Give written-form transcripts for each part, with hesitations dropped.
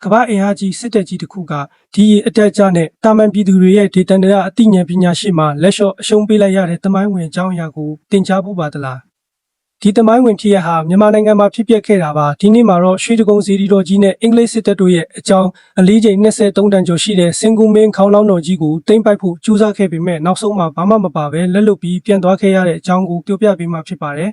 ကမ္ဘာအင်အားကြီးစစ်တပ်ကြီးတစ်ခုကဒီအတက်ကြနဲ့တာမန်ပြည်သူတွေရဲ့ဒေသန္တရအသိဉာဏ်ပညာရှိမှလက်လျှော့အရှုံးပေးလိုက်ရတဲ့တမိုင်းဝင်အကြောင်းအရာကိုတင်ကြားဖို့ပါသလားဒီတမိုင်းဝင်ဖြစ်ရဟာမြန်မာနိုင်ငံမှာဖြစ်ပျက်ခဲ့တာပါဒီနေ့မှာတော့ရွှေတကုံစီရီတော်ကြီးနဲ့အင်္ဂလိပ်စစ်တပ်တို့ရဲ့အကြောင်းအလေးချိန်23တန်ကျော်ရှိတဲ့စင်ကူမင်းခေါင်းလောင်းတော်ကြီးကိုတိမ့်ပိုက်ဖို့ကြိုးစားခဲ့ပေမဲ့နောက်ဆုံးမှာဘာမှမပါဘဲလက်လွတ်ပြီးပြန်သွားခဲ့ရတဲ့အကြောင်းကိုပြောပြပေးမှာဖြစ်ပါတယ်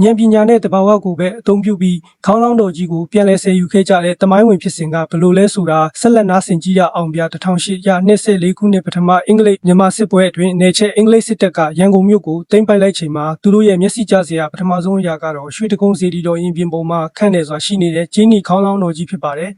ဉာဏ်ပညာနဲ့တဘာဝကိုပဲအသုံးပြုပြီးခေါင်းလောင်းတော်ကြီးကိုပြန်လည်ဆယ်ယူခဲ့ကြတဲ့တမိုင်းဝင်ဖြစ်စဉ်ကဘယ်လိုလဲဆိုတာဆက်လက်နားဆင်ကြည့်ရအောင်ဗျာ1824ခုနှစ်ပထမအင်္ဂလိပ်မြန်မာစစ်ပွဲအတွင်းနေချက်အင်္ဂလိပ်စစ်တပ်ကရန်ကုန်မြို့ကိုသိမ်းပိုက်လိုက်ချိန်မှာသူတို့ရဲ့မျက်စိကျစရာပထမဆုံးအရာကတော့ရွှေတကုံစီရီတော်ရင်ပြင်ပေါ်မှာခန့်နေစွာရှိနေတဲ့ဂျင်းနီခေါင်းလောင်းတော်ကြီးဖြစ်ပါတယ်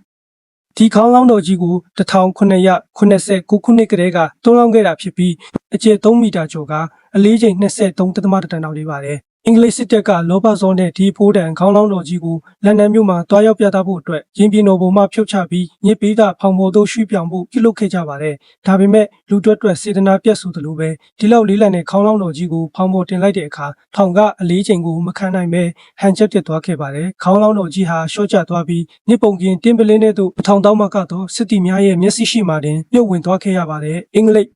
ဒီခေါင်းလောင်းတော်ကြီးကို1989ခုနှစ်ကတည်းကတွန်းလောင်းခဲ့တာဖြစ်ပြီးအကျယ်3မီတာကျော်ကအလေးချိန်23.1တန်လောက်လေးပါတယ်အင်္ဂလိပ်စစ်တပ်ကလောဘဇောနဲ့ဒီဖိုးတန်ခေါင်းလောင်းတော်ကြီးကိုလန်ဒန်မြို့မှာတွားရောက်ပြသဖို့အတွက်ရင်းပြည်တော်ပေါ်မှာဖြုတ်ချပြီးမြစ်ပေးကဖောင်ပေါ်သို့ရွှေ့ပြောင်းဖို့ပြုလုပ်ခဲ့ကြပါတယ်။ဒါပေမဲ့လူတွက်စေတနာပြတ်ဆိုသလိုပဲဒီလောက်လေးလံတဲ့ခေါင်းလောင်းတော်ကြီးကိုဖောင်ပေါ်တင်လိုက်တဲ့အခါထောင်ကအလေးချိန်ကိုမခံနိုင်ပဲဟန်ချက်ပြတ်သွားခဲ့ပါတယ်။ခေါင်းလောင်းတော်ကြီးဟာရှော့ချသွားပြီးမြစ်ပုံကင်းတင်းပလင်းတဲ့သို့ထောင်တောင်းမှကတော့စစ်တီများရဲ့မျက်စိရှိမှတင်ပြုတ်ဝင်သွားခဲ့ရပါတယ်။အင်္ဂလိပ်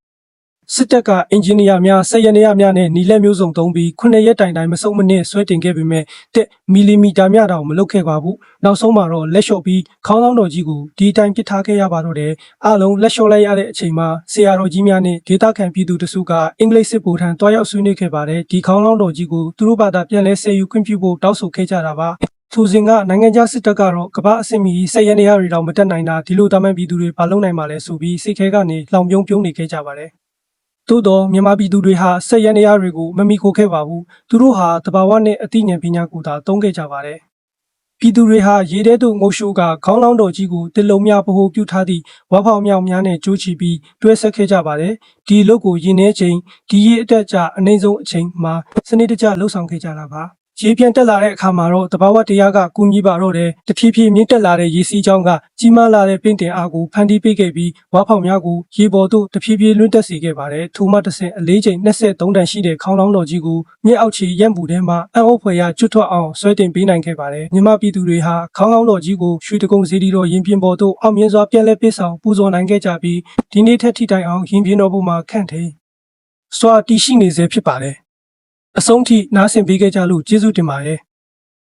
စစ်တပ်ကအင်ဂျင်နီယာများဆက်ရနေရများနဲ့နီလက်မျိုးစုံသုံးပြီး9ရက်တိုင်မစုံမနစ်ဆွဲတင်ခဲ့ပေမဲ့1မီလီမီတာများတောင်မလုပ်ခဲ့ပါဘူးနောက်ဆုံးမှာတော့လက်လျှော့ပြီးခေါင်းလောင်းတော်ကြီးကိုဒီတိုင်းပစ်ထားခဲ့ရပါတော့တယ်အားလုံးလက်လျှော့လိုက်ရတဲ့အချိန်မှာဆရာတော်ကြီးများနဲ့ဒေသခံပြည်သူတစုကအင်္ဂလိပ်စစ်ဗိုလ်ထံတွားရောက်ဆွေးနွေးခဲ့ပါတယ်ဒီခေါင်းလောင်းတော်ကြီးကိုသူတို့ဘာသာပြန်လဲဆယ်ယူခွင့်ပြုဖို့တောင်းဆိုခဲ့ကြတာပါထိုစဉ်ကနိုင်ငံခြားစစ်တပ်ကတော့ကမ္ဘာအဆင့်မီဆက်ရနေရတွေတောင်မတက်နိုင်တာဒီလိုတာမန်ပြည်သူတွေဘာလုပ်နိုင်မှာလဲဆိုပြီးစိတ်ခဲကနေလောင်ပြုံးနေခဲ့ကြပါတယ်သို့တော့မြန်မာပြည်သူတွေဟာဆက်ရနေရတွေကိုမမီခိုခဲ့ပါဘူးသူတို့ဟာတဘာဝနဲ့အသိဉာဏ်ပညာကိုသာသုံးခဲ့ကြပါတယ်ပြည်သူတွေဟာရေထဲသို့ငုတ်ရှိုးကခေါင်းလောင်းတော်ကြီးကိုတစ်လုံးများဗဟိုပြုထားသည့်ဝါဖောင်မြောင်များနဲ့ကြိုးချီပြီးတွဲဆက်ခဲ့ကြပါတယ်ဒီအလုပ်ကိုရင်းနှဲချိန်ဒီရေအတက်ကြအနှိမ့်ဆုံးအချိန်မှာစနစ်တကျလှုပ်ဆောင်ခဲ့ကြတာပါရေပြန်တက်လာတဲ့အခါမှာတော့တဘာဝတရားကကူညီပါတော့တယ်တဖြည်းဖြည်းမြင့်တက်လာတဲ့ရေစီးကြောင်းကကြီးမားလာတဲ့ပင်တင်အားကိုဖန်တီးပေးခဲ့ပြီးဝါဖောင်များကိုရေပေါ်သို့တဖြည်းဖြည်းလွင့်တက်စေခဲ့ပါတယ်ထိုမှတစ်ဆင့်အလေးချိန်23တန်ရှိတဲ့ခေါင်းလောင်းတော်ကြီးကိုမြစ်အောက်ခြေရပ်ပူထဲမှာအံ့ဩဖွယ်ရာကျွတ်ထွက်အောင်ဆွဲတင်ပေးနိုင်ခဲ့ပါတယ်မြန်မာပြည်သူတွေဟာခေါင်းလောင်းတော်ကြီးကိုရွှေတကုံစီရီတော်ရင်ပြင်ပေါ်သို့အောင်မြင်စွာပြန်လည်ပေးဆောင်ပူဇော်နိုင်ခဲ့ကြပြီးဒီနေ့ထက်ထိတိုင်အောင်ရင်ပြင်တော်ပေါ်မှာခန့်ထိန်စွာတည်ရှိနေစေဖြစ်ပါတယ်အဆုံးထိနားဆင်ပေးခဲ့ကြလို့ကျေးဇူးတင်ပါတယ်